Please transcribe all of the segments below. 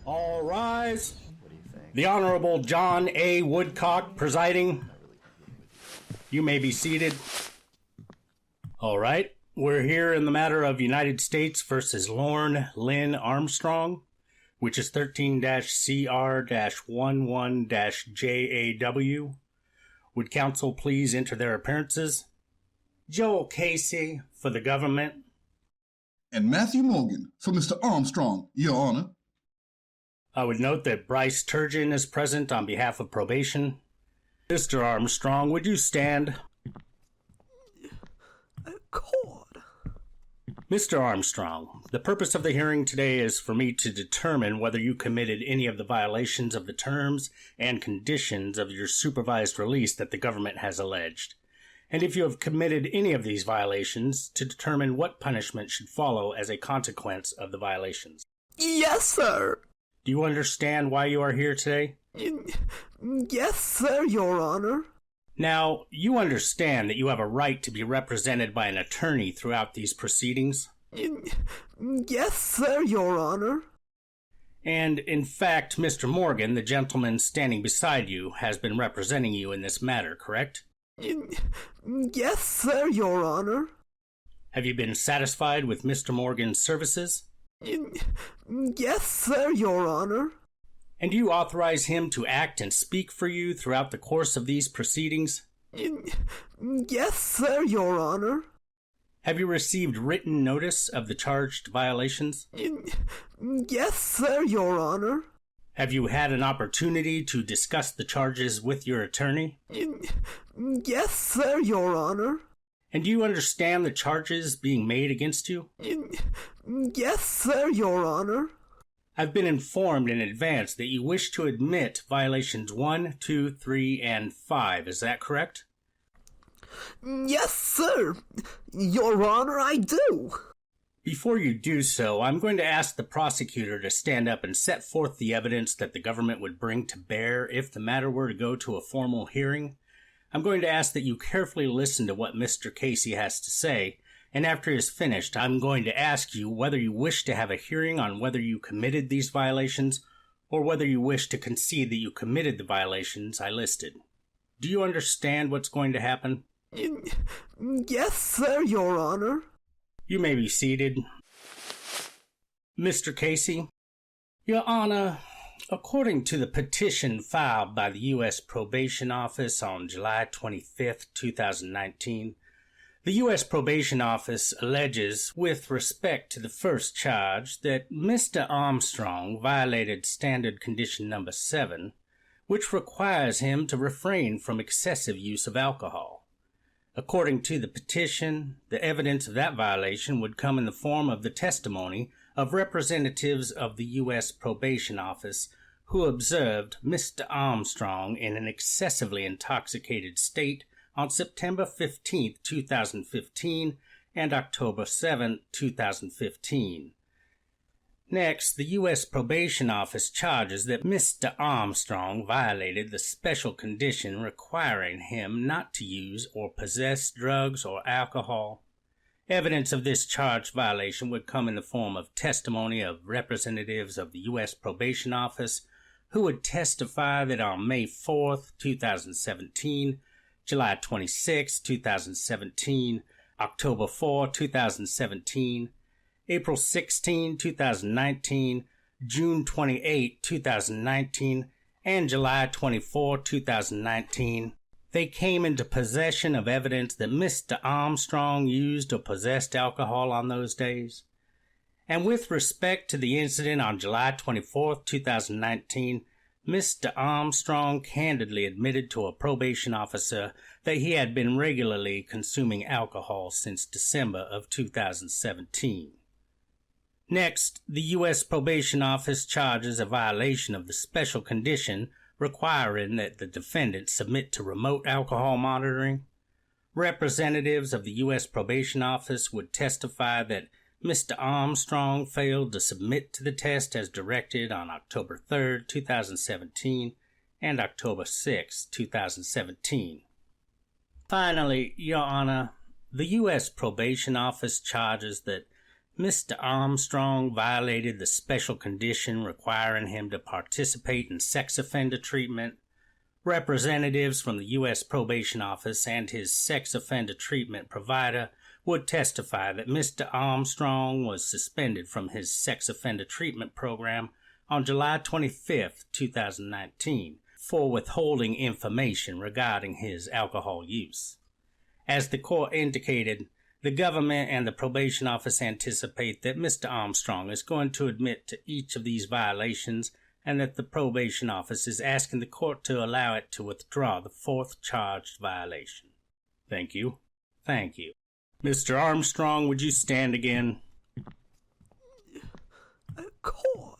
All rise. The Honorable John A. Woodcock presiding. You may be seated. All right. We're here in the matter of United States versus Lorne Lynn Armstrong, which is 13-CR-11-JAW. Would counsel please enter their appearances? Joel Casey for the government. And Matthew Morgan for Mr. Armstrong, Your Honor. I would note that Bryce Turgeon is present on behalf of probation. Mr. Armstrong, would you stand? Court. Mr. Armstrong, the purpose of the hearing today is for me to determine whether you committed any of the violations of the terms and conditions of your supervised release that the government has alleged. And if you have committed any of these violations, to determine what punishment should follow as a consequence of the violations. Yes, sir. Do you understand why you are here today? Yes, sir, Your Honor. Now, you understand that you have a right to be represented by an attorney throughout these proceedings? Yes, sir, Your Honor. And, in fact, Mr. Morgan, the gentleman standing beside you, has been representing you in this matter, correct? Yes, sir, Your Honor. Have you been satisfied with Mr. Morgan's services? Yes, sir, Your Honor. And do you authorize him to act and speak for you throughout the course of these proceedings? Yes, sir, Your Honor. Have you received written notice of the charged violations? Yes, sir, Your Honor. Have you had an opportunity to discuss the charges with your attorney? Yes, sir, Your Honor. And do you understand the charges being made against you? Yes, sir, Your Honor. I've been informed in advance that you wish to admit violations 1, 2, 3, and 5. Is that correct? Yes, sir. Your Honor, I do. Before you do so, I'm going to ask the prosecutor to stand up and set forth the evidence that the government would bring to bear if the matter were to go to a formal hearing. I'm going to ask that you carefully listen to what Mr. Casey has to say, and after he is finished, I'm going to ask you whether you wish to have a hearing on whether you committed these violations, or whether you wish to concede that you committed the violations I listed. Do you understand what's going to happen? Yes, sir, Your Honor. You may be seated. Mr. Casey? Your Honor, according to the petition filed by the U.S. Probation Office on July 25, 2019, the U.S. Probation Office alleges, with respect to the first charge, that Mr. Armstrong violated Standard Condition Number 7, which requires him to refrain from excessive use of alcohol. According to the petition, the evidence of that violation would come in the form of the testimony of representatives of the U.S. Probation Office who observed Mr. Armstrong in an excessively intoxicated state on September 15, 2015 and October 7, 2015. Next, the U.S. Probation Office charges that Mr. Armstrong violated the special condition requiring him not to use or possess drugs or alcohol. Evidence of this charged violation would come in the form of testimony of representatives of the U.S. Probation Office who would testify that on May 4, 2017, July 26, 2017, October 4, 2017, April 16, 2019, June 28, 2019, and July 24, 2019, they came into possession of evidence that Mr. Armstrong used or possessed alcohol on those days. And with respect to the incident on July 24, 2019, Mr. Armstrong candidly admitted to a probation officer that he had been regularly consuming alcohol since December of 2017. Next, the U.S. Probation Office charges a violation of the special condition requiring that the defendant submit to remote alcohol monitoring. Representatives of the U.S. Probation Office would testify that Mr. Armstrong failed to submit to the test as directed on October 3, 2017 and October 6, 2017. Finally, Your Honor, the U.S. Probation Office charges that Mr. Armstrong violated the special condition requiring him to participate in sex offender treatment. Representatives from the U.S. Probation Office and his sex offender treatment provider would testify that Mr. Armstrong was suspended from his sex offender treatment program on July 25, 2019, for withholding information regarding his alcohol use. As the court indicated, the government and the probation office anticipate that Mr. Armstrong is going to admit to each of these violations and that the probation office is asking the court to allow it to withdraw the fourth charged violation. Thank you. Thank you. Mr. Armstrong, would you stand again? Court.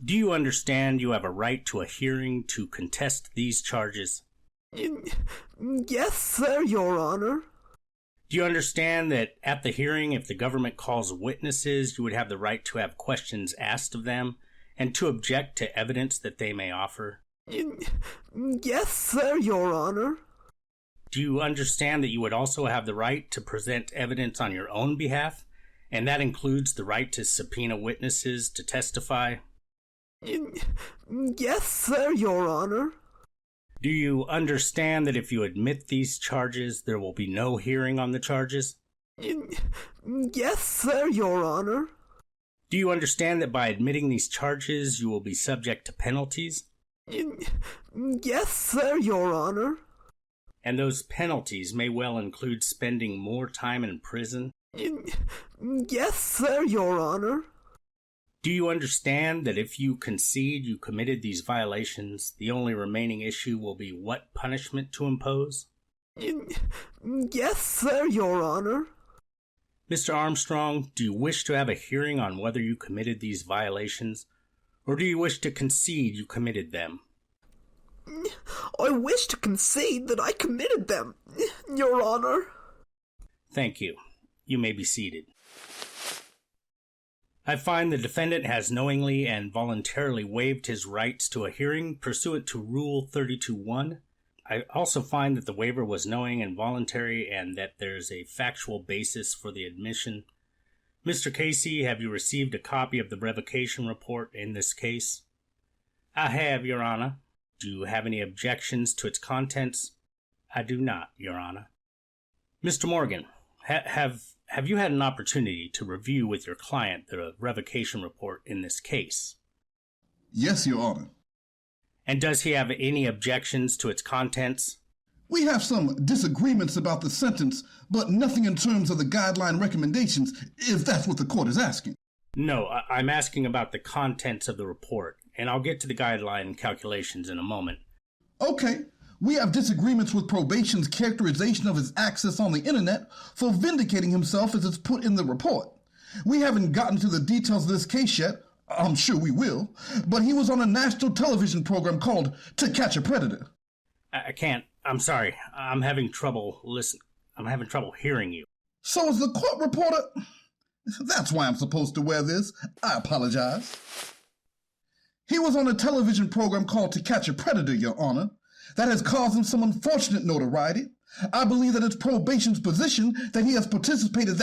Do you understand you have a right to a hearing to contest these charges? Yes, sir, Your Honor. Do you understand that at the hearing, if the government calls witnesses, you would have the right to have questions asked of them and to object to evidence that they may offer? Yes, sir, Your Honor. Do you understand that you would also have the right to present evidence on your own behalf, and that includes the right to subpoena witnesses to testify? Yes, sir, Your Honor. Do you understand that if you admit these charges, there will be no hearing on the charges? Yes, sir, Your Honor. Do you understand that by admitting these charges, you will be subject to penalties? Yes, sir, Your Honor. And those penalties may well include spending more time in prison? Yes, sir, Your Honor. Do you understand that if you concede you committed these violations, the only remaining issue will be what punishment to impose? Yes, sir, Your Honor. Mr. Armstrong, do you wish to have a hearing on whether you committed these violations, or do you wish to concede you committed them? I wish to concede that I committed them, Your Honor. Thank you. You may be seated. I find the defendant has knowingly and voluntarily waived his rights to a hearing pursuant to Rule 32.1. I also find that the waiver was knowing and voluntary and that there's a factual basis for the admission. Mr. Casey, have you received a copy of the revocation report in this case? I have, Your Honor. Do you have any objections to its contents? I do not, Your Honor. Mr. Morgan, have you had an opportunity to review with your client the revocation report in this case? Yes, Your Honor. And does he have any objections to its contents? We have some disagreements about the sentence, but nothing in terms of the guideline recommendations, if that's what the court is asking. No, I'm asking about the contents of the report, and I'll get to the guideline calculations in a moment. Okay. We have disagreements with probation's characterization of his access on the internet for vindicating himself as it's put in the report. We haven't gotten to the details of this case yet. I'm sure we will. But he was on a national television program called To Catch a Predator. I can't. I'm sorry. I'm having trouble hearing you. So is the court reporter... That's why I'm supposed to wear this. I apologize. He was on a television program called To Catch a Predator, Your Honor. That has caused him some unfortunate notoriety. I believe that it's probation's position that he has participated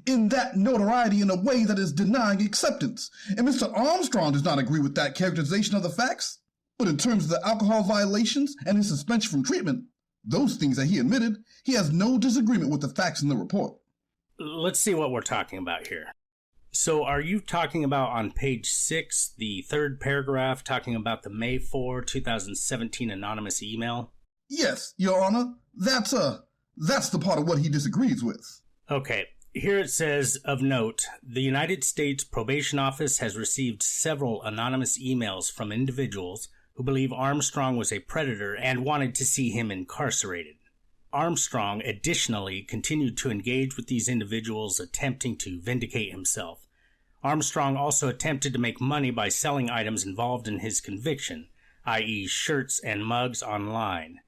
in that notoriety in a way that is denying acceptance. And Mr. Armstrong does not agree with that characterization of the facts. But in terms of the alcohol violations and his suspension from treatment, those things that he admitted, he has no disagreement with the facts in the report. Let's see what we're talking about here. So are you talking about on page 6, the third paragraph, talking about the May 4, 2017 anonymous email? Yes, Your Honor. That's the part of what he disagrees with. Okay. Here it says, of note, the United States Probation Office has received several anonymous emails from individuals who believe Armstrong was a predator and wanted to see him incarcerated. Armstrong additionally continued to engage with these individuals, attempting to vindicate himself. Armstrong also attempted to make money by selling items involved in his conviction, i.e. shirts and mugs, online.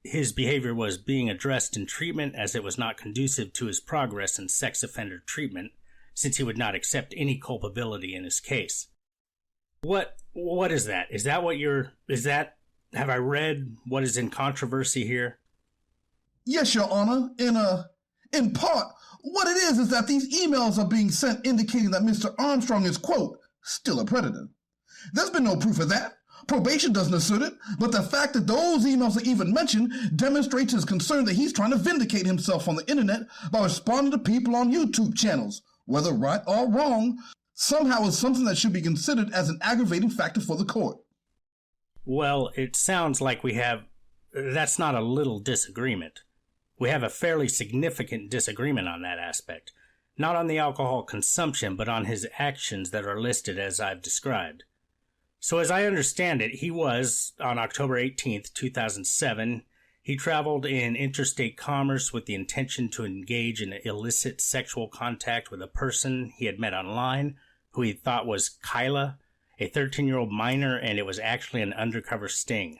His behavior was being addressed in treatment as it was not conducive to his progress in sex offender treatment, since he would not accept any culpability in his case. What is that? Have I read what is in controversy here? Yes, Your Honor. In part, what it is that these emails are being sent indicating that Mr. Armstrong is, quote, still a predator. There's been no proof of that. Probation doesn't assert it, but the fact that those emails are even mentioned demonstrates his concern that he's trying to vindicate himself on the internet by responding to people on YouTube channels. Whether right or wrong, somehow is something that should be considered as an aggravating factor for the court. Well, it sounds like that's not a little disagreement. We have a fairly significant disagreement on that aspect. Not on the alcohol consumption, but on his actions that are listed as I've described. So as I understand it, he was, on October 18th, 2007, he traveled in interstate commerce with the intention to engage in illicit sexual contact with a person he had met online, who he thought was Kyla, a 13-year-old minor, and it was actually an undercover sting.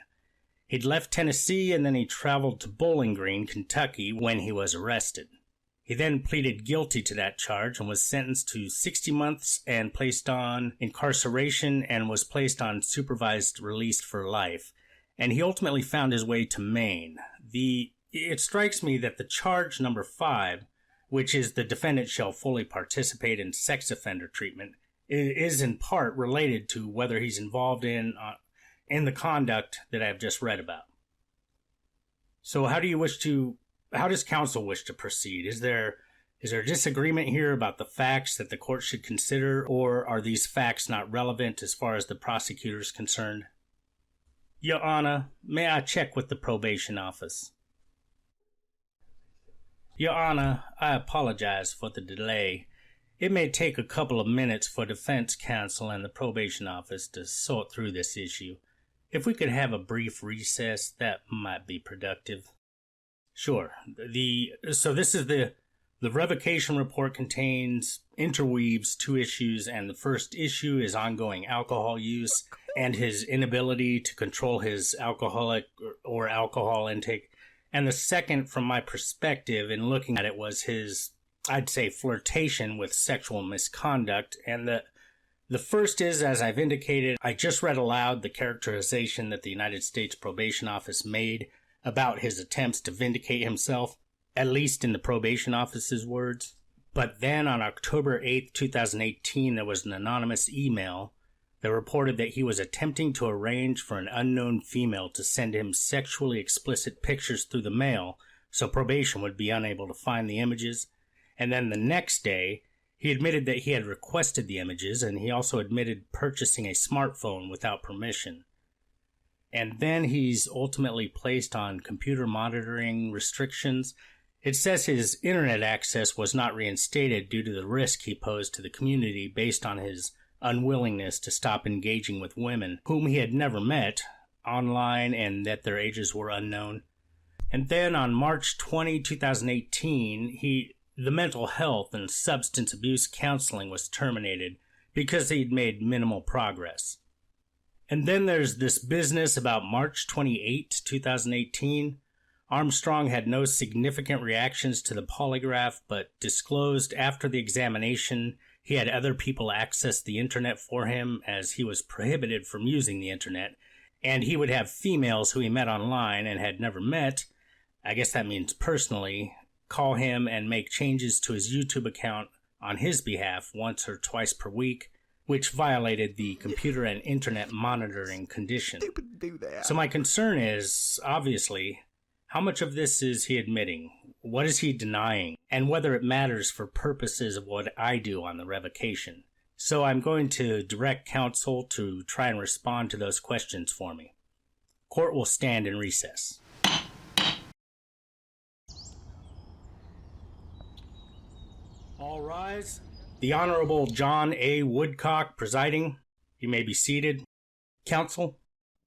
He'd left Tennessee and then he traveled to Bowling Green, Kentucky, when he was arrested. He then pleaded guilty to that charge and was sentenced to 60 months and placed on incarceration and was placed on supervised release for life. And he ultimately found his way to Maine. It strikes me that the charge number 5, which is the defendant shall fully participate in sex offender treatment, is in part related to whether he's involved in the conduct that I've just read about. So how does counsel wish to proceed? Is there disagreement here about the facts that the court should consider, or are these facts not relevant as far as the prosecutor is concerned? Your Honor, may I check with the probation office? Your Honor, I apologize for the delay. It may take a couple of minutes for defense counsel and the probation office to sort through this issue. If we could have a brief recess, that might be productive. Sure. So this is the revocation report interweaves 2 issues, and the first issue is ongoing alcohol use and his inability to control his alcoholic or alcohol intake. And the second, from my perspective in looking at it, was his, I'd say, flirtation with sexual misconduct. And the first is, as I've indicated, I just read aloud the characterization that the United States Probation Office made about his attempts to vindicate himself, at least in the probation office's words. But then on October 8th, 2018, there was an anonymous email that reported that he was attempting to arrange for an unknown female to send him sexually explicit pictures through the mail so probation would be unable to find the images. And then the next day, he admitted that he had requested the images, and he also admitted purchasing a smartphone without permission. And then he's ultimately placed on computer monitoring restrictions. It says his internet access was not reinstated due to the risk he posed to the community based on his unwillingness to stop engaging with women whom he had never met online and that their ages were unknown. And then on March 20, 2018, the mental health and substance abuse counseling was terminated because he'd made minimal progress. And then there's this business about March 28, 2018. Armstrong had no significant reactions to the polygraph, but disclosed after the examination he had other people access the internet for him as he was prohibited from using the internet, and he would have females who he met online and had never met, I guess that means personally, call him and make changes to his YouTube account on his behalf once or twice per week, which violated the computer and internet monitoring condition. So my concern is, obviously, how much of this is he admitting? What is he denying? And whether it matters for purposes of what I do on the revocation. So I'm going to direct counsel to try and respond to those questions for me. Court will stand in recess. All rise. The Honorable John A. Woodcock presiding. You may be seated. Counsel?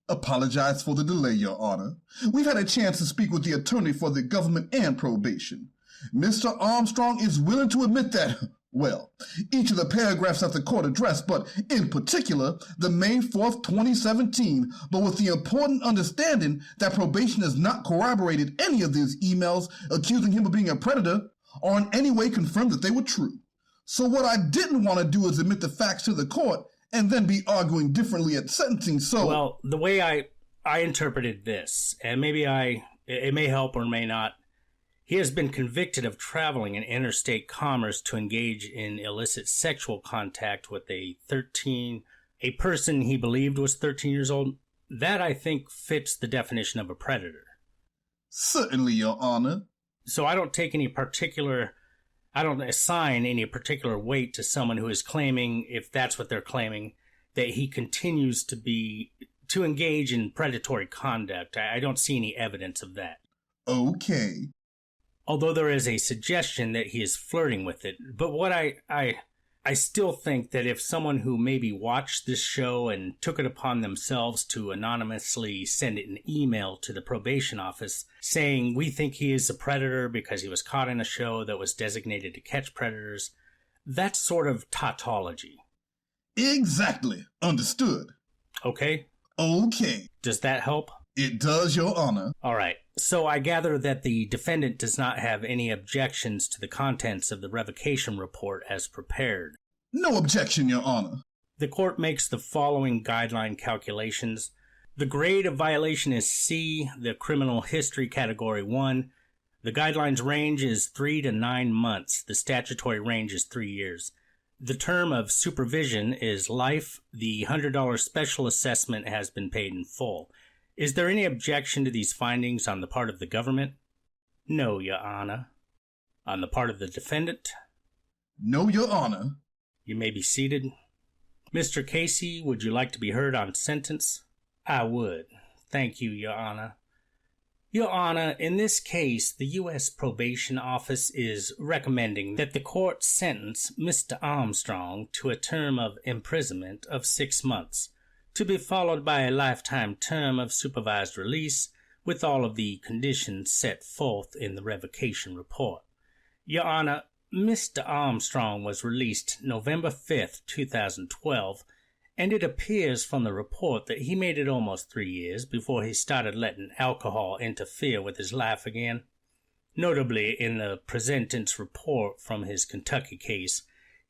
Apologize for the delay, Your Honor. We've had a chance to speak with the attorney for the government and probation. Mr. Armstrong is willing to admit that, Well, each of the paragraphs that the court addressed, but in particular, the May 4th, 2017, but with the important understanding that probation has not corroborated any of these emails accusing him of being a predator or in any way confirmed that they were true. So what I didn't want to do is admit the facts to the court and then be arguing differently at sentencing, so... Well, the way I interpreted this, and maybe it may help or may not, he has been convicted of traveling in interstate commerce to engage in illicit sexual contact with a person he believed was 13 years old. That, I think, fits the definition of a predator. Certainly, Your Honor. So I don't assign any particular weight to someone who is claiming, if that's what they're claiming, that he continues to engage in predatory conduct. I don't see any evidence of that. Okay. Although there is a suggestion that he is flirting with it. But what I still think that if someone who maybe watched this show and took it upon themselves to anonymously send an email to the probation office saying, we think he is a predator because he was caught in a show that was designated to catch predators, that's sort of tautology. Exactly. Understood. Okay? Okay. Does that help? It does, Your Honor. All right. So I gather that the defendant does not have any objections to the contents of the revocation report as prepared. No objection, Your Honor. The court makes the following guideline calculations. The grade of violation is C, the criminal history category 1. The guidelines range is 3 to 9 months. The statutory range is 3 years. The term of supervision is life. The $100 special assessment has been paid in full. Is there any objection to these findings on the part of the government? No, Your Honor. On the part of the defendant? No, Your Honor. You may be seated. Mr. Casey, would you like to be heard on sentence? I would. Thank you, Your Honor. Your Honor, in this case, the U.S. Probation Office is recommending that the court sentence Mr. Armstrong to a term of imprisonment of 6 months, to be followed by a lifetime term of supervised release with all of the conditions set forth in the revocation report. Your Honor, Mr. Armstrong was released November 5th, 2012, and it appears from the report that he made it almost 3 years before he started letting alcohol interfere with his life again. Notably, in the presentence report from his Kentucky case,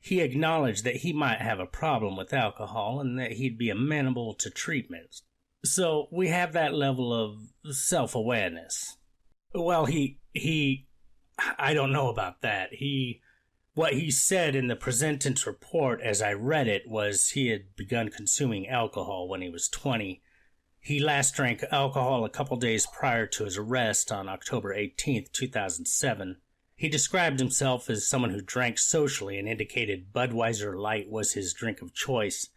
he acknowledged that he might have a problem with alcohol and that he'd be amenable to treatment. So we have that level of self-awareness. Well, I don't know about that. What he said in the presentence report as I read it was he had begun consuming alcohol when he was 20. He last drank alcohol a couple days prior to his arrest on October 18th, 2007. He described himself as someone who drank socially and indicated Budweiser Light was his drink of choice.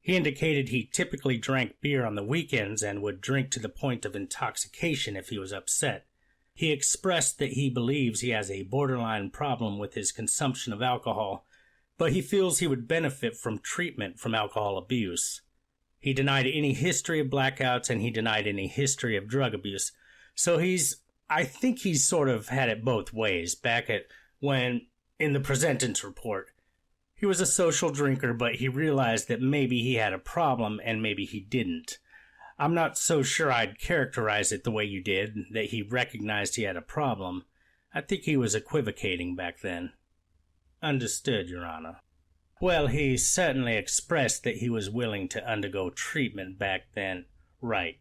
He indicated he typically drank beer on the weekends and would drink to the point of intoxication if he was upset. He expressed that he believes he has a borderline problem with his consumption of alcohol, but he feels he would benefit from treatment from alcohol abuse. He denied any history of blackouts and he denied any history of drug abuse. So I think he's sort of had it both ways back at when, in the presentence report, he was a social drinker, but he realized that maybe he had a problem and maybe he didn't. I'm not so sure I'd characterize it the way you did, that he recognized he had a problem. I think he was equivocating back then. Understood, Your Honor. Well, he certainly expressed that he was willing to undergo treatment back then. Right.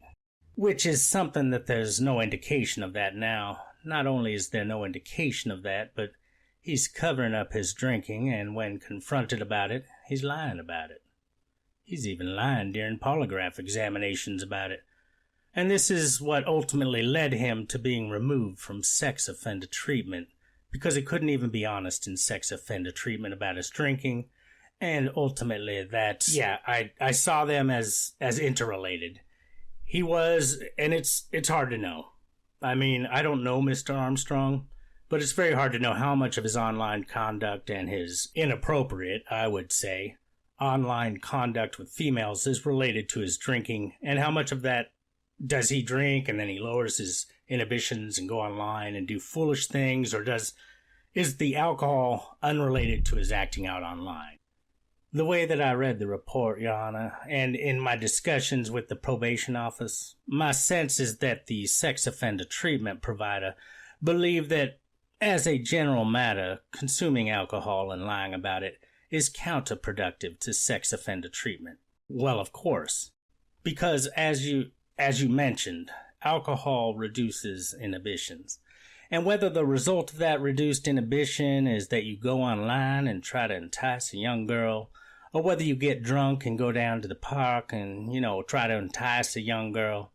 Which is something that there's no indication of that now. Not only is there no indication of that, but he's covering up his drinking, and when confronted about it, he's lying about it. He's even lying during polygraph examinations about it. And this is what ultimately led him to being removed from sex offender treatment, because he couldn't even be honest in sex offender treatment about his drinking, and ultimately I saw them as interrelated. He was, and it's hard to know. I mean, I don't know Mr. Armstrong, but it's very hard to know how much of his online conduct and his inappropriate, I would say, online conduct with females is related to his drinking, and how much of that does he drink and then he lowers his inhibitions and go online and do foolish things, or does Is the alcohol unrelated to his acting out online? The way that I read the report, Your Honor, and in my discussions with the probation office, my sense is that the sex offender treatment provider believed that, as a general matter, consuming alcohol and lying about it is counterproductive to sex offender treatment. Well, of course, because as you mentioned, alcohol reduces inhibitions. And whether the result of that reduced inhibition is that you go online and try to entice a young girl, or whether you get drunk and go down to the park and, try to entice a young girl,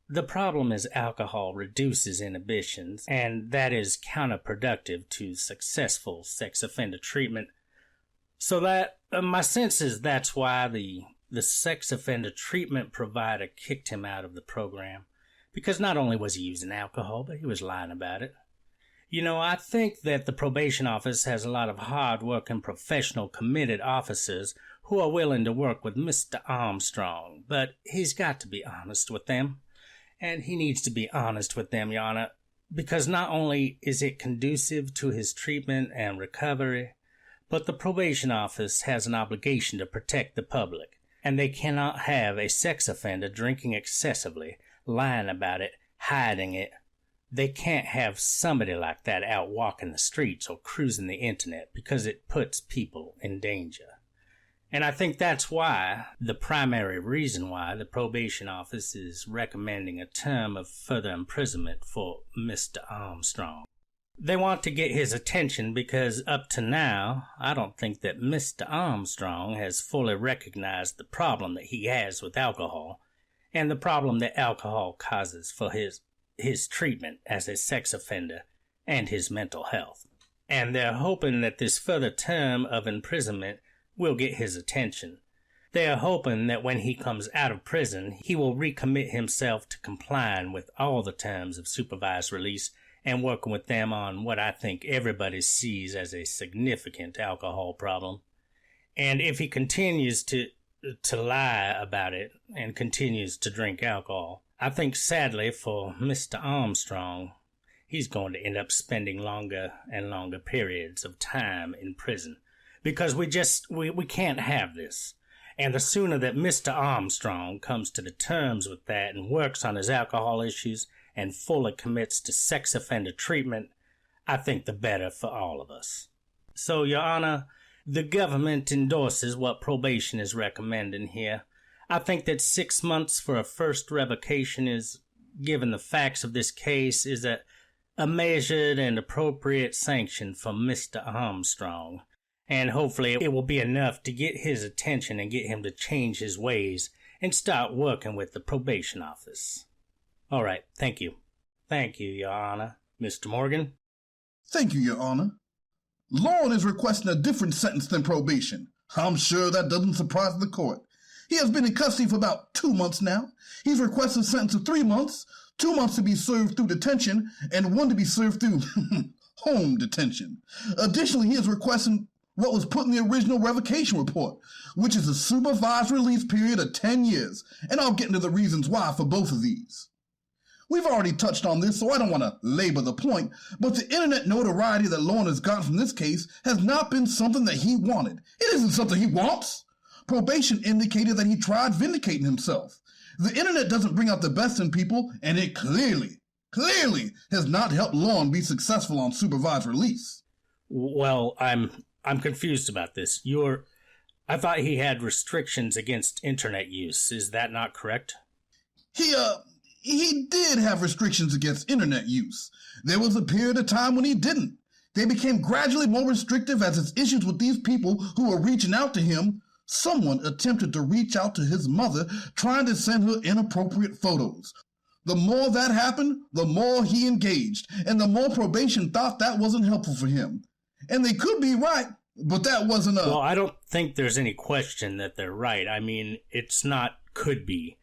the problem is alcohol reduces inhibitions, and that is counterproductive to successful sex offender treatment. So that, my sense is that's why the sex offender treatment provider kicked him out of the program. Because not only was he using alcohol, but he was lying about it. I think that the probation office has a lot of hard-working, professional, committed officers who are willing to work with Mr. Armstrong, but he's got to be honest with them. And he needs to be honest with them, Your Honor, because not only is it conducive to his treatment and recovery, but the probation office has an obligation to protect the public, and they cannot have a sex offender drinking excessively, lying about it, hiding it. They can't have somebody like that out walking the streets or cruising the internet because it puts people in danger. And I think that's why, the primary reason why, the probation office is recommending a term of further imprisonment for Mr. Armstrong. They want to get his attention because up to now, I don't think that Mr. Armstrong has fully recognized the problem that he has with alcohol and the problem that alcohol causes for his treatment as a sex offender and his mental health. And they're hoping that this further term of imprisonment will get his attention. They are hoping that when he comes out of prison, he will recommit himself to complying with all the terms of supervised release and working with them on what I think everybody sees as a significant alcohol problem. And if he continues to lie about it and continues to drink alcohol, I think sadly for Mr. Armstrong, he's going to end up spending longer and longer periods of time in prison. Because we can't have this. And the sooner that Mr. Armstrong comes to the terms with that and works on his alcohol issues and fully commits to sex offender treatment, I think the better for all of us. So, Your Honor, the government endorses what probation is recommending here. I think that 6 months for a first revocation is, given the facts of this case, is a measured and appropriate sanction for Mr. Armstrong. And hopefully it will be enough to get his attention and get him to change his ways and start working with the probation office. All right, thank you. Thank you, Your Honor. Mr. Morgan? Thank you, Your Honor. Lorne is requesting a different sentence than probation. I'm sure that doesn't surprise the court. He has been in custody for about 2 months now. He's requested a sentence of 3 months, 2 months to be served through detention, and 1 to be served through home detention. Additionally, he is requesting what was put in the original revocation report, which is a supervised release period of 10 years, and I'll get into the reasons why for both of these. We've already touched on this, so I don't want to labor the point, but the internet notoriety that Lorne has gotten from this case has not been something that he wanted. It isn't something he wants. Probation indicated that he tried vindicating himself. The internet doesn't bring out the best in people, and it clearly has not helped Lorne be successful on supervised release. Well, I'm confused about this. I thought he had restrictions against internet use. Is that not correct? He did have restrictions against internet use. There was a period of time when he didn't. They became gradually more restrictive as his issues with these people who were reaching out to him. Someone attempted to reach out to his mother, trying to send her inappropriate photos. The more that happened, the more he engaged, and the more probation thought that wasn't helpful for him. And they could be right, but that wasn't Well, I don't think there's any question that they're right. I mean, it's not could be.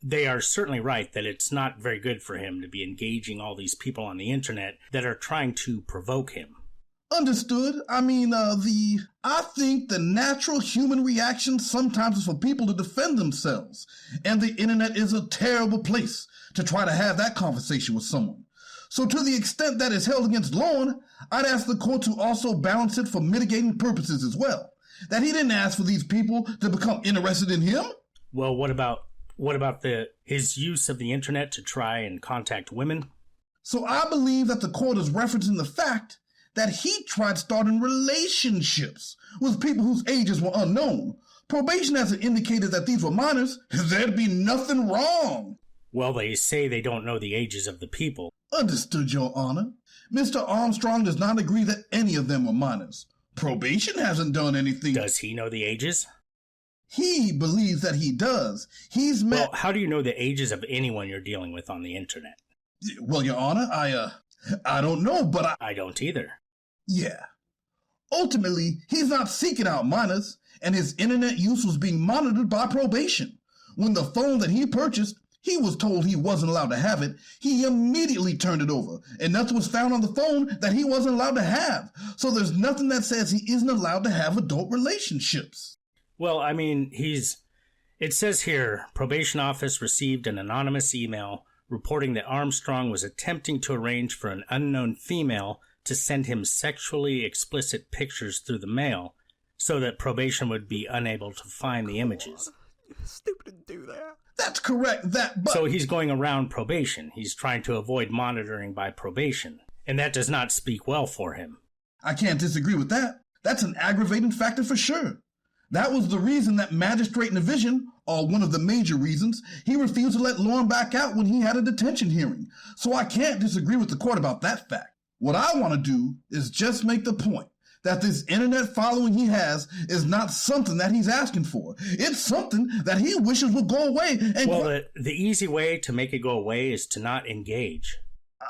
They are certainly right that it's not very good for him to be engaging all these people on the internet that are trying to provoke him. Understood. I think the natural human reaction sometimes is for people to defend themselves, and the internet is a terrible place to try to have that conversation with someone. So to the extent that is held against Lorne, I'd ask the court to also balance it for mitigating purposes as well. That he didn't ask for these people to become interested in him. Well, what about his use of the internet to try and contact women? So I believe that the court is referencing the fact that he tried starting relationships with people whose ages were unknown. Probation hasn't indicated that these were minors. There'd be nothing wrong. Well, they say they don't know the ages of the people. Understood, Your Honor. Mr. Armstrong does not agree that any of them were minors. Probation hasn't done anything. Does he know the ages? He believes that he does. He's met... Well, how do you know the ages of anyone you're dealing with on the internet? Well, Your Honor, I don't know, but I don't either. Yeah. Ultimately, he's not seeking out minors, and his internet use was being monitored by probation. When the phone that he purchased, he was told he wasn't allowed to have it, he immediately turned it over, and nothing was found on the phone that he wasn't allowed to have. So there's nothing that says he isn't allowed to have adult relationships. Well, I mean, it says here, probation office received an anonymous email reporting that Armstrong was attempting to arrange for an unknown female to send him sexually explicit pictures through the mail so that probation would be unable to find the images. Stupid to do that. That's correct, So he's going around probation. He's trying to avoid monitoring by probation, and that does not speak well for him. I can't disagree with that. That's an aggravating factor for sure. That was the reason that Magistrate Division, or one of the major reasons, he refused to let Lorne back out when he had a detention hearing. So I can't disagree with the court about that fact. What I want to do is just make the point that this internet following he has is not something that he's asking for. It's something that he wishes would go away. Well, the easy way to make it go away is to not engage.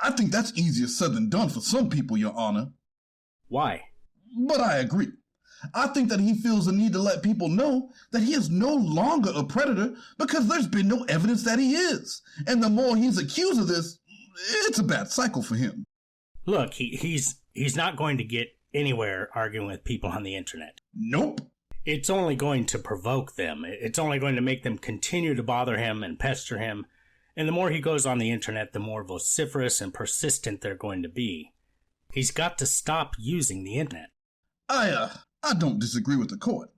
I think that's easier said than done for some people, Your Honor. Why? But I agree. I think that he feels the need to let people know that he is no longer a predator because there's been no evidence that he is. And the more he's accused of this, it's a bad cycle for him. Look, he's not going to get anywhere arguing with people on the internet. Nope. It's only going to provoke them. It's only going to make them continue to bother him and pester him. And the more he goes on the internet, the more vociferous and persistent they're going to be. He's got to stop using the internet. I don't disagree with the court.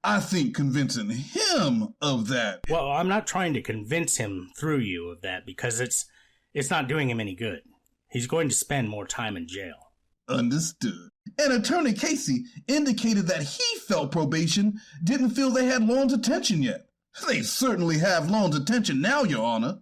I think convincing him of that... Well, I'm not trying to convince him through you of that because it's not doing him any good. He's going to spend more time in jail. Understood. And Attorney Casey indicated that he felt probation didn't feel they had Lorne's attention yet. They certainly have Lorne's attention now, Your Honor.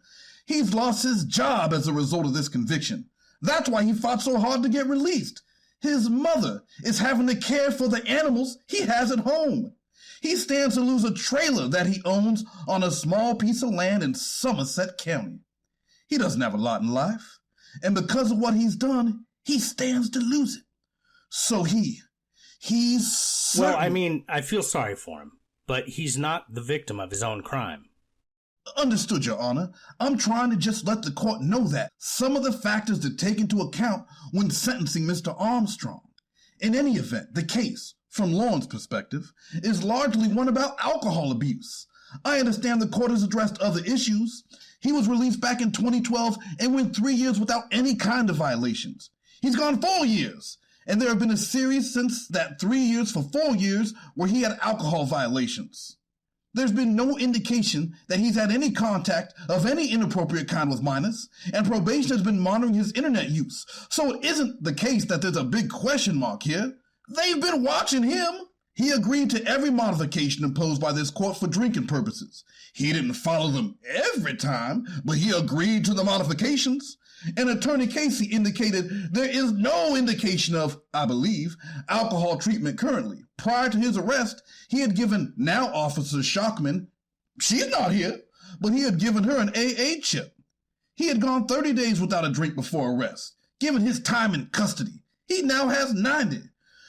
He's lost his job as a result of this conviction. That's why he fought so hard to get released. His mother is having to care for the animals he has at home. He stands to lose a trailer that he owns on a small piece of land in Somerset County. He doesn't have a lot in life, and because of what he's done, he stands to lose it. So he's... Well, I mean, I feel sorry for him, but he's not the victim of his own crime. Understood, Your Honor. I'm trying to just let the court know that some of the factors to take into account when sentencing Mr. Armstrong. In any event, the case, from Lorne's perspective, is largely one about alcohol abuse. I understand the court has addressed other issues. He was released back in 2012 and went 3 years without any kind of violations. He's gone 4 years, and there have been a series since that 3 years for 4 years where he had alcohol violations. There's been no indication that he's had any contact of any inappropriate kind with minors, and probation has been monitoring his internet use. So it isn't the case that there's a big question mark here. They've been watching him. He agreed to every modification imposed by this court for drinking purposes. He didn't follow them every time, but he agreed to the modifications. And Attorney Casey indicated there is no indication of, I believe, alcohol treatment currently. Prior to his arrest, he had given now Officer Shockman, she's not here, but he had given her an AA chip. He had gone 30 days without a drink before arrest. Given his time in custody, he now has 90.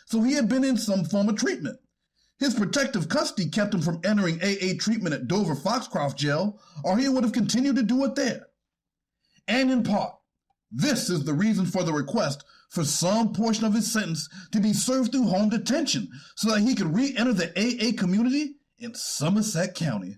So he had been in some form of treatment. His protective custody kept him from entering AA treatment at Dover Foxcroft Jail, or he would have continued to do it there. And in part, this is the reason for the request for some portion of his sentence to be served through home detention so that he could re-enter the AA community in Somerset County.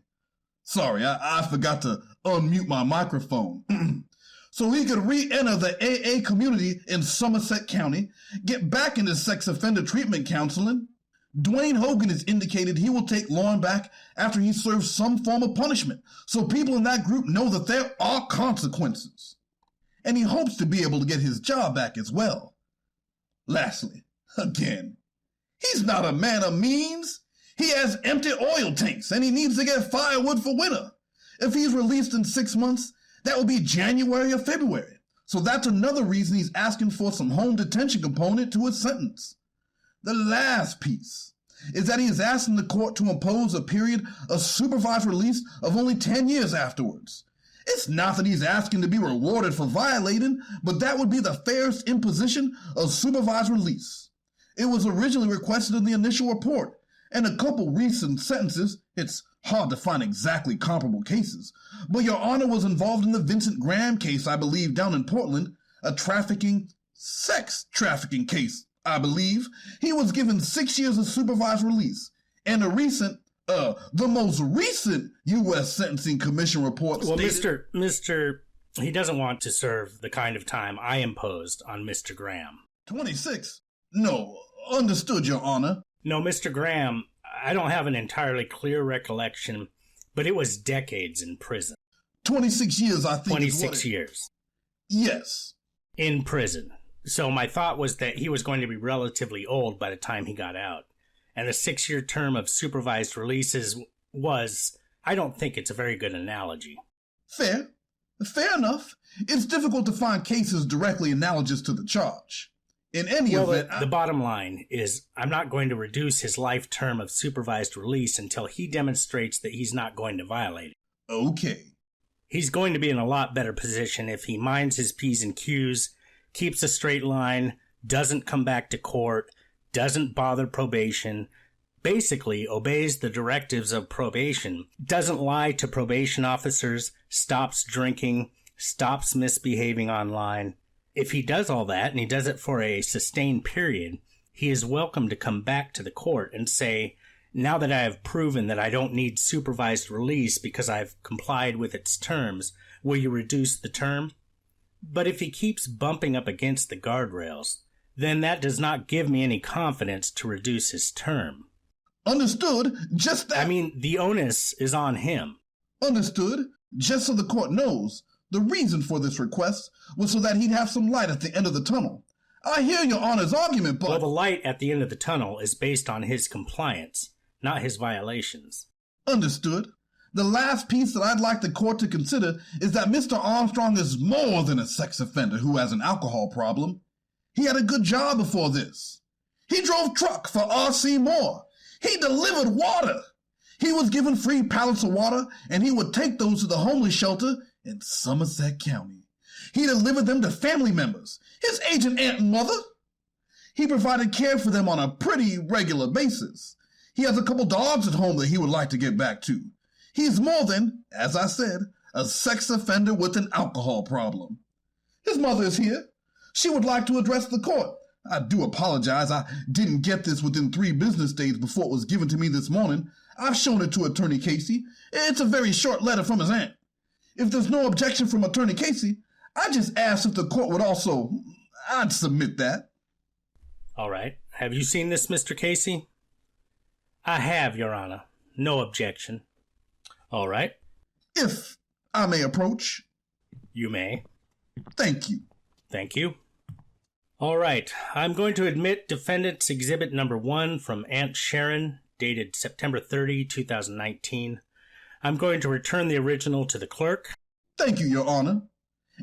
Sorry, I forgot to unmute my microphone. so he could re-enter the AA community in Somerset County, get back into sex offender treatment counseling. Dwayne Hogan has indicated he will take Lorne back after he serves some form of punishment, so people in that group know that there are consequences. And he hopes to be able to get his job back as well. Lastly, again, he's not a man of means. He has empty oil tanks and he needs to get firewood for winter. If he's released in 6 months, that will be January or February. So that's another reason he's asking for some home detention component to his sentence. The last piece is that he is asking the court to impose a period of supervised release of only 10 years afterwards. It's not that he's asking to be rewarded for violating, but that would be the fairest imposition of supervised release. It was originally requested in the initial report, and a couple recent sentences, it's hard to find exactly comparable cases, but Your Honor was involved in the Vincent Graham case, I believe, down in Portland, a sex trafficking case, I believe. He was given 6 years of supervised release, and the most recent U.S. Sentencing Commission report stated... Well, Mr. He doesn't want to serve the kind of time I imposed on Mr. Graham. 26? No, understood, Your Honor. No, Mr. Graham, I don't have an entirely clear recollection, but it was decades in prison. 26 years, I think. 26 years. Yes. In prison. So my thought was that he was going to be relatively old by the time he got out. And a 6-year term of supervised releases was, I don't think it's a very good analogy. Fair. Fair enough. It's difficult to find cases directly analogous to the charge. In any event... The bottom line is I'm not going to reduce his life term of supervised release until he demonstrates that he's not going to violate it. Okay. He's going to be in a lot better position if he minds his P's and Q's, keeps a straight line, doesn't come back to court, doesn't bother probation, basically obeys the directives of probation, doesn't lie to probation officers, stops drinking, stops misbehaving online. If he does all that, and he does it for a sustained period, he is welcome to come back to the court and say, now that I have proven that I don't need supervised release because I've complied with its terms, will you reduce the term? But if he keeps bumping up against the guardrails, then that does not give me any confidence to reduce his term. Understood. Just that... I mean, the onus is on him. Understood. Just so the court knows, the reason for this request was so that he'd have some light at the end of the tunnel. I hear Your Honor's argument, but... Well, the light at the end of the tunnel is based on his compliance, not his violations. Understood. The last piece that I'd like the court to consider is that Mr. Armstrong is more than a sex offender who has an alcohol problem. He had a good job before this. He drove truck for R.C. Moore. He delivered water. He was given free pallets of water, and he would take those to the homeless shelter in Somerset County. He delivered them to family members, his aging aunt and mother. He provided care for them on a pretty regular basis. He has a couple dogs at home that he would like to get back to. He's more than, as I said, a sex offender with an alcohol problem. His mother is here. She would like to address the court. I do apologize. I didn't get this within 3 business days before it was given to me this morning. I've shown it to Attorney Casey. It's a very short letter from his aunt. If there's no objection from Attorney Casey, I just asked if the court would also... I'd submit that. All right. Have you seen this, Mr. Casey? I have, Your Honor. No objection. All right. If I may approach. You may. Thank you. Thank you. All right. I'm going to admit Defendant's Exhibit Number 1 from Aunt Sharon, dated September 30, 2019. I'm going to return the original to the clerk. Thank you, Your Honor.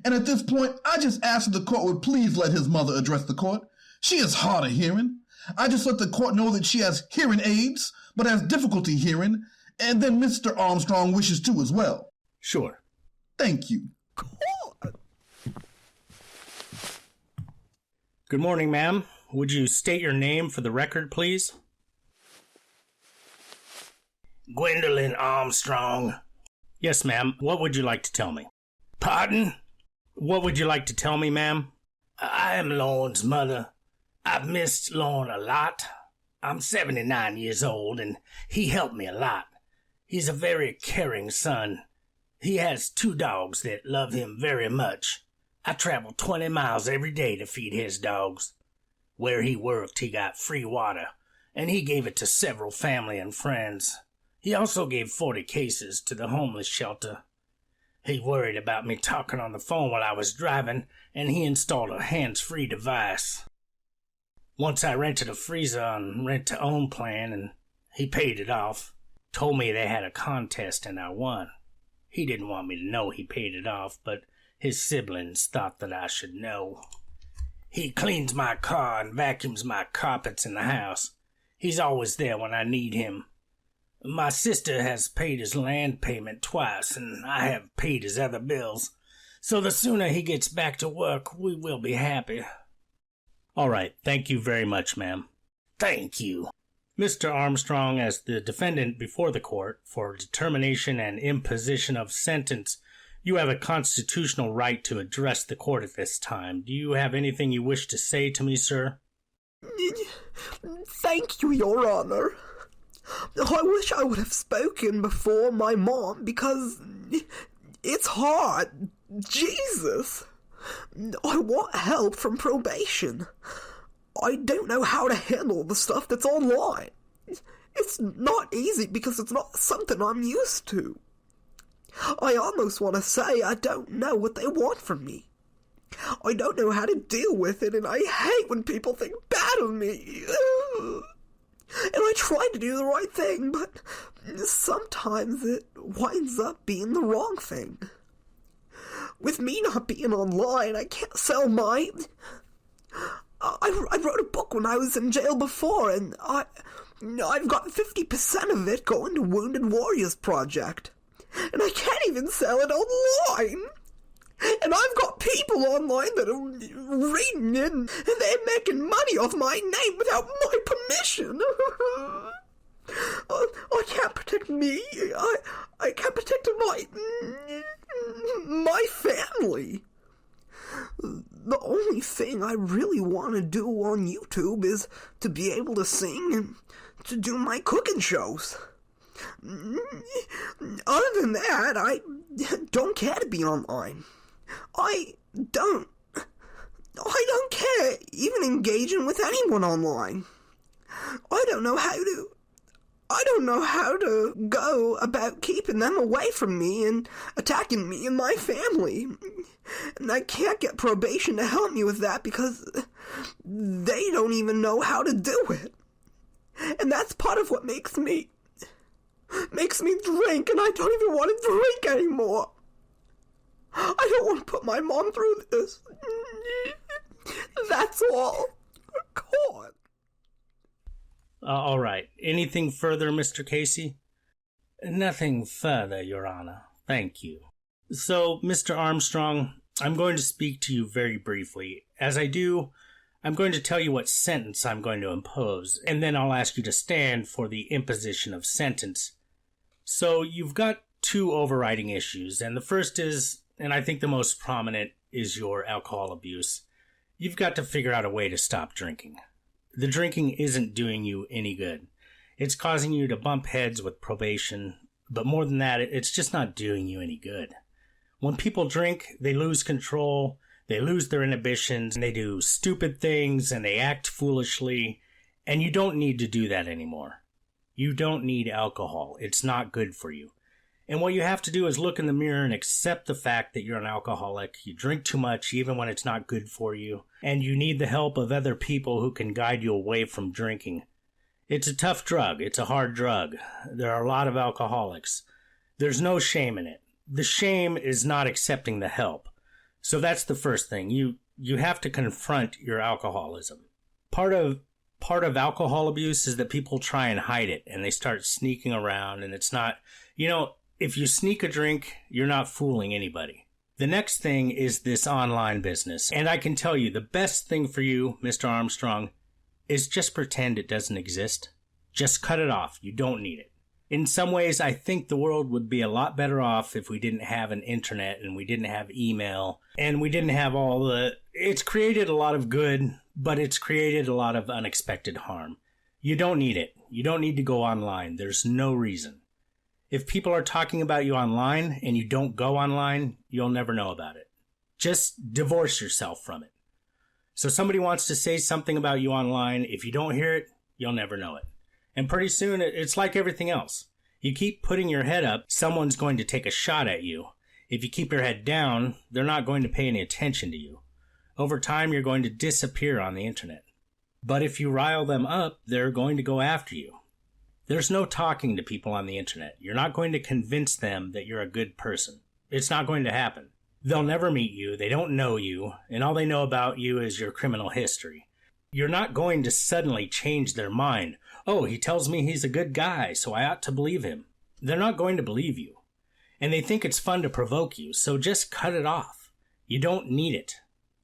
And at this point, I just ask that the court would please let his mother address the court. She is hard of hearing. I just let the court know that she has hearing aids, but has difficulty hearing, and then Mr. Armstrong wishes to as well. Sure. Thank you. Good morning, ma'am. Would you state your name for the record, please? Gwendolyn Armstrong. Yes, ma'am. What would you like to tell me? Pardon? What would you like to tell me, ma'am? I am Lorne's mother. I've missed Lorne a lot. I'm 79 years old, and he helped me a lot. He's a very caring son. He has 2 dogs that love him very much. I traveled 20 miles every day to feed his dogs. Where he worked, he got free water, and he gave it to several family and friends. He also gave 40 cases to the homeless shelter. He worried about me talking on the phone while I was driving, and he installed a hands-free device. Once I rented a freezer on rent-to-own plan, and he paid it off. Told me they had a contest and I won. He didn't want me to know he paid it off, but his siblings thought that I should know. He cleans my car and vacuums my carpets in the house. He's always there when I need him. My sister has paid his land payment twice, and I have paid his other bills. So the sooner he gets back to work, we will be happy. All right, thank you very much, ma'am. Thank you. Mr. Armstrong, as the defendant before the court for determination and imposition of sentence, you have a constitutional right to address the court at this time. Do you have anything you wish to say to me, sir? Thank you, Your Honor. I wish I would have spoken before my mom, because it's hard. Jesus. I want help from probation. I don't know how to handle the stuff that's online. It's not easy because it's not something I'm used to. I almost want to say I don't know what they want from me. I don't know how to deal with it, and I hate when people think bad of me. And I try to do the right thing, but sometimes it winds up being the wrong thing. With me not being online, I can't sell my... I wrote a book when I was in jail before, and I've got 50% of it going to Wounded Warriors Project. And I can't even sell it online. And I've got people online that are reading it, and they're making money off my name without my permission. I can't protect me. I can't protect my family. The only thing I really want to do on YouTube is to be able to sing and to do my cooking shows. Other than that, I don't care to be online. I don't care even engaging with anyone online. I don't know how to go about keeping them away from me and attacking me and my family. And I can't get probation to help me with that because they don't even know how to do it. And that's part of what makes me drink, and I don't even want to drink anymore. I don't want to put my mom through this. That's all. God. All right. Anything further, Mr. Casey? Nothing further, Your Honor. Thank you. So, Mr. Armstrong, I'm going to speak to you very briefly. As I do, I'm going to tell you what sentence I'm going to impose, and then I'll ask you to stand for the imposition of sentence. So, you've got two overriding issues, and the first is, and I think the most prominent, is your alcohol abuse. You've got to figure out a way to stop drinking. The drinking isn't doing you any good. It's causing you to bump heads with probation, but more than that, it's just not doing you any good. When people drink, they lose control, they lose their inhibitions, and they do stupid things, and they act foolishly, and you don't need to do that anymore. You don't need alcohol. It's not good for you. And what you have to do is look in the mirror and accept the fact that you're an alcoholic. You drink too much even when it's not good for you. And you need the help of other people who can guide you away from drinking. It's a tough drug. It's a hard drug. There are a lot of alcoholics. There's no shame in it. The shame is not accepting the help. So that's the first thing. You have to confront your alcoholism. Part of alcohol abuse is that people try and hide it and they start sneaking around, and it's not, if you sneak a drink, you're not fooling anybody. The next thing is this online business. And I can tell you, the best thing for you, Mr. Armstrong, is just pretend it doesn't exist. Just cut it off. You don't need it. In some ways, I think the world would be a lot better off if we didn't have an internet and we didn't have email and we didn't have it's created a lot of good, but it's created a lot of unexpected harm. You don't need it. You don't need to go online. There's no reason. If people are talking about you online and you don't go online, you'll never know about it. Just divorce yourself from it. So somebody wants to say something about you online. If you don't hear it, you'll never know it. And pretty soon, it's like everything else. You keep putting your head up, someone's going to take a shot at you. If you keep your head down, they're not going to pay any attention to you. Over time, you're going to disappear on the internet. But if you rile them up, they're going to go after you. There's no talking to people on the internet. You're not going to convince them that you're a good person. It's not going to happen. They'll never meet you, they don't know you, and all they know about you is your criminal history. You're not going to suddenly change their mind. Oh, he tells me he's a good guy, so I ought to believe him. They're not going to believe you. And they think it's fun to provoke you, so just cut it off. You don't need it.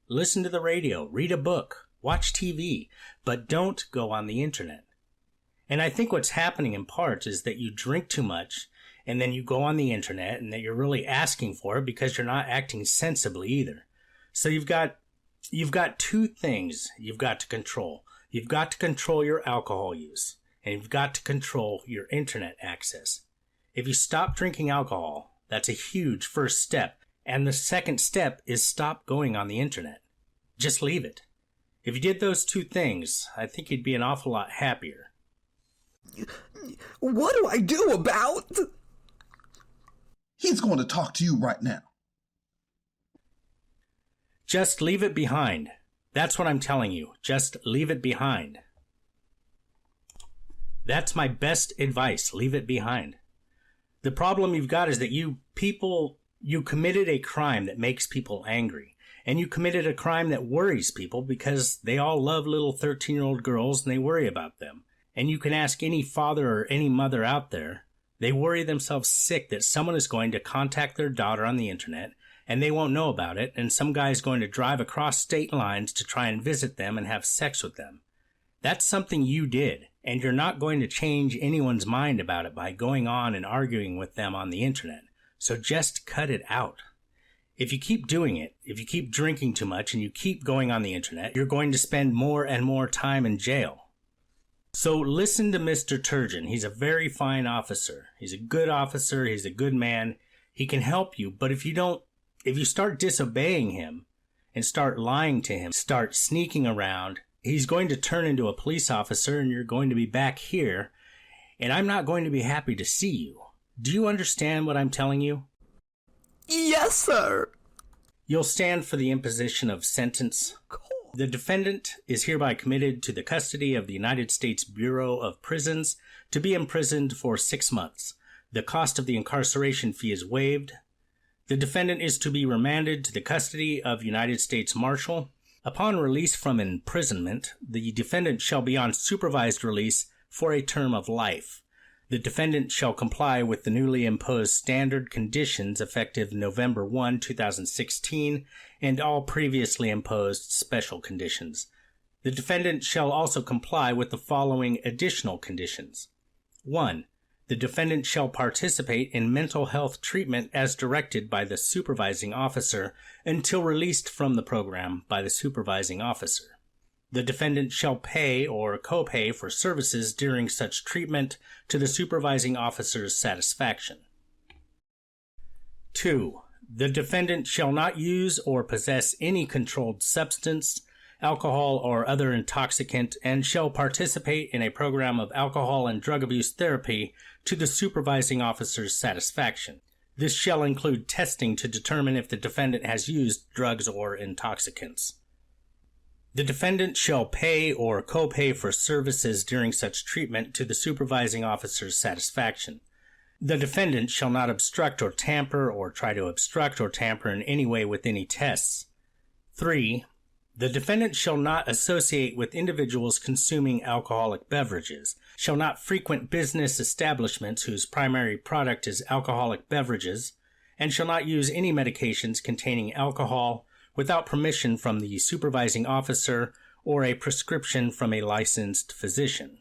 Listen to the radio, read a book, watch TV, but don't go on the internet. And I think what's happening in part is that you drink too much, and then you go on the internet, and that you're really asking for it because you're not acting sensibly either. So you've got two things you've got to control. You've got to control your alcohol use, and you've got to control your internet access. If you stop drinking alcohol, that's a huge first step. And the second step is stop going on the internet. Just leave it. If you did those two things, I think you'd be an awful lot happier. What do I do about? He's going to talk to you right now. Just leave it behind. That's what I'm telling you. Just leave it behind. That's my best advice. Leave it behind. The problem you've got is that you committed a crime that makes people angry. And you committed a crime that worries people because they all love little 13-year-old girls and they worry about them. And you can ask any father or any mother out there, they worry themselves sick that someone is going to contact their daughter on the internet and they won't know about it, and some guy is going to drive across state lines to try and visit them and have sex with them. That's something you did, and you're not going to change anyone's mind about it by going on and arguing with them on the internet. So just cut it out. If you keep doing it, if you keep drinking too much and you keep going on the internet, you're going to spend more and more time in jail. So listen to Mr. Turgeon. He's a very fine officer. He's a good officer. He's a good man. He can help you, but if you start disobeying him and start lying to him, start sneaking around, he's going to turn into a police officer and you're going to be back here, and I'm not going to be happy to see you. Do you understand what I'm telling you? Yes, sir. You'll stand for the imposition of sentence. The defendant is hereby committed to the custody of the United States Bureau of Prisons to be imprisoned for 6 months. The cost of the incarceration fee is waived. The defendant is to be remanded to the custody of United States Marshal. Upon release from imprisonment, the defendant shall be on supervised release for a term of life. The defendant shall comply with the newly imposed standard conditions effective November 1, 2016, and all previously imposed special conditions. The defendant shall also comply with the following additional conditions. 1. The defendant shall participate in mental health treatment as directed by the supervising officer until released from the program by the supervising officer. The defendant shall pay or co-pay for services during such treatment to the supervising officer's satisfaction. 2. The defendant shall not use or possess any controlled substance, alcohol or other intoxicant, and shall participate in a program of alcohol and drug abuse therapy to the supervising officer's satisfaction. This shall include testing to determine if the defendant has used drugs or intoxicants. The defendant shall pay or co-pay for services during such treatment to the supervising officer's satisfaction. The defendant shall not obstruct or tamper or try to obstruct or tamper in any way with any tests. 3. The defendant shall not associate with individuals consuming alcoholic beverages, shall not frequent business establishments whose primary product is alcoholic beverages, and shall not use any medications containing alcohol without permission from the supervising officer or a prescription from a licensed physician.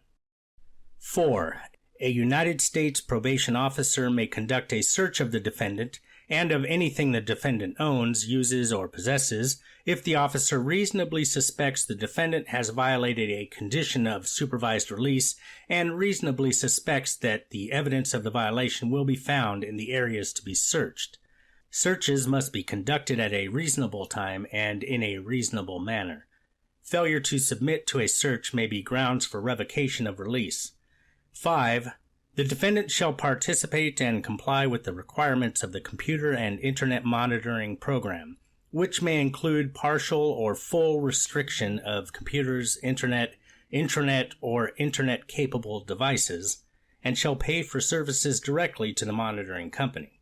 4. A United States probation officer may conduct a search of the defendant and of anything the defendant owns, uses, or possesses if the officer reasonably suspects the defendant has violated a condition of supervised release and reasonably suspects that the evidence of the violation will be found in the areas to be searched. Searches must be conducted at a reasonable time and in a reasonable manner. Failure to submit to a search may be grounds for revocation of release. 5. The defendant shall participate and comply with the requirements of the computer and internet monitoring program, which may include partial or full restriction of computers, internet, intranet, or internet-capable devices, and shall pay for services directly to the monitoring company.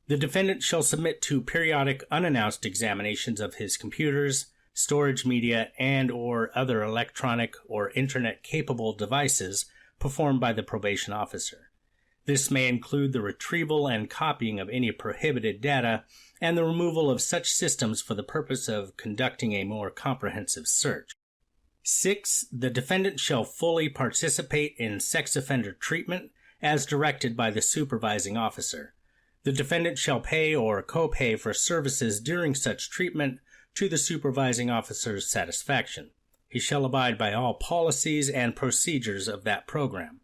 The defendant shall submit to periodic unannounced examinations of his computers, storage media, and or other electronic or internet-capable devices performed by the probation officer. This may include the retrieval and copying of any prohibited data and the removal of such systems for the purpose of conducting a more comprehensive search. 6. The defendant shall fully participate in sex offender treatment as directed by the supervising officer. The defendant shall pay or co-pay for services during such treatment to the supervising officer's satisfaction. He shall abide by all policies and procedures of that program.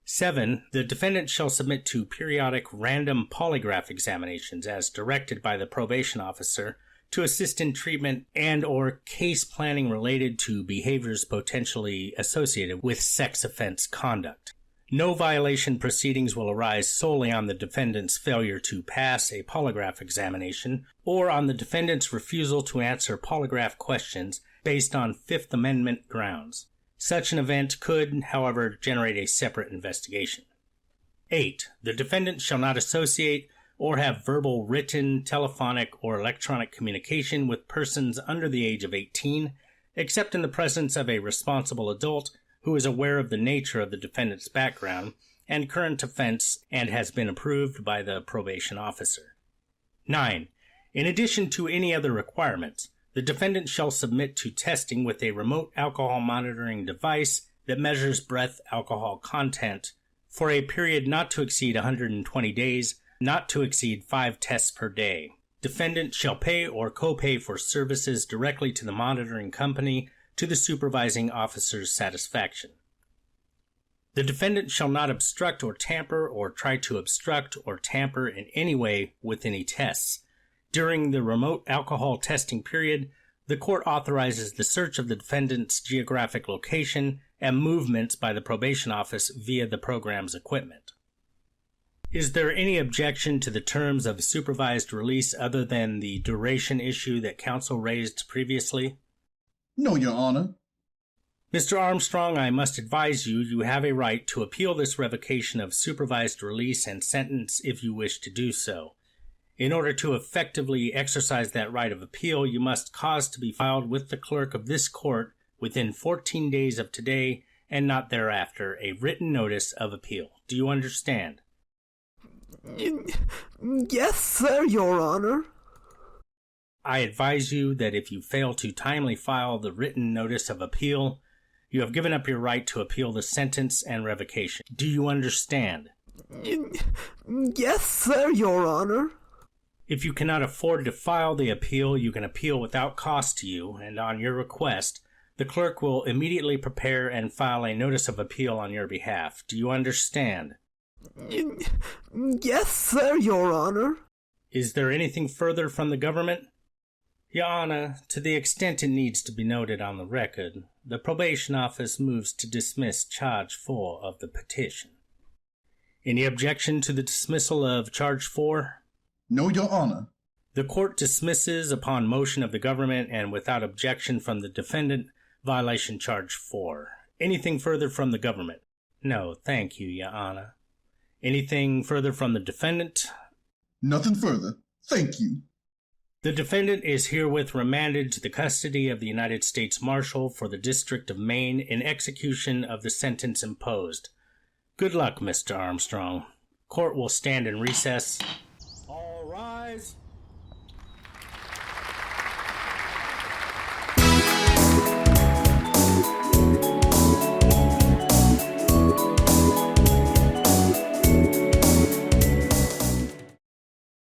7. The defendant shall submit to periodic random polygraph examinations as directed by the probation officer to assist in treatment and or case planning related to behaviors potentially associated with sex offense conduct. No violation proceedings will arise solely on the defendant's failure to pass a polygraph examination or on the defendant's refusal to answer polygraph questions based on Fifth Amendment grounds. Such an event could, however, generate a separate investigation. 8. The defendant shall not associate or have verbal, written, telephonic, or electronic communication with persons under the age of 18, except in the presence of a responsible adult who is aware of the nature of the defendant's background and current offense and has been approved by the probation officer. 9. In addition to any other requirements, the defendant shall submit to testing with a remote alcohol monitoring device that measures breath alcohol content for a period not to exceed 120 days, not to exceed 5 tests per day. Defendant shall pay or co-pay for services directly to the monitoring company to the supervising officer's satisfaction. The defendant shall not obstruct or tamper or try to obstruct or tamper in any way with any tests. During the remote alcohol testing period, the court authorizes the search of the defendant's geographic location and movements by the probation office via the program's equipment. Is there any objection to the terms of supervised release other than the duration issue that counsel raised previously? No, Your Honor. Mr. Armstrong, I must advise you have a right to appeal this revocation of supervised release and sentence if you wish to do so. In order to effectively exercise that right of appeal, you must cause to be filed with the clerk of this court within 14 days of today and not thereafter a written notice of appeal. Do you understand? Yes, sir, Your Honor. I advise you that if you fail to timely file the written notice of appeal, you have given up your right to appeal the sentence and revocation. Do you understand? Yes, sir, Your Honor. If you cannot afford to file the appeal, you can appeal without cost to you, and on your request, the clerk will immediately prepare and file a notice of appeal on your behalf. Do you understand? Yes, sir, Your Honor. Is there anything further from the government? Your Honor, to the extent it needs to be noted on the record, the probation office moves to dismiss charge 4 of the petition. Any objection to the dismissal of charge 4? No, Your Honor. The court dismisses upon motion of the government and without objection from the defendant, violation charge 4. Anything further from the government? No, thank you, Your Honor. Anything further from the defendant? Nothing further. Thank you. The defendant is herewith remanded to the custody of the United States Marshal for the District of Maine in execution of the sentence imposed. Good luck, Mr. Armstrong. Court will stand in recess. All rise.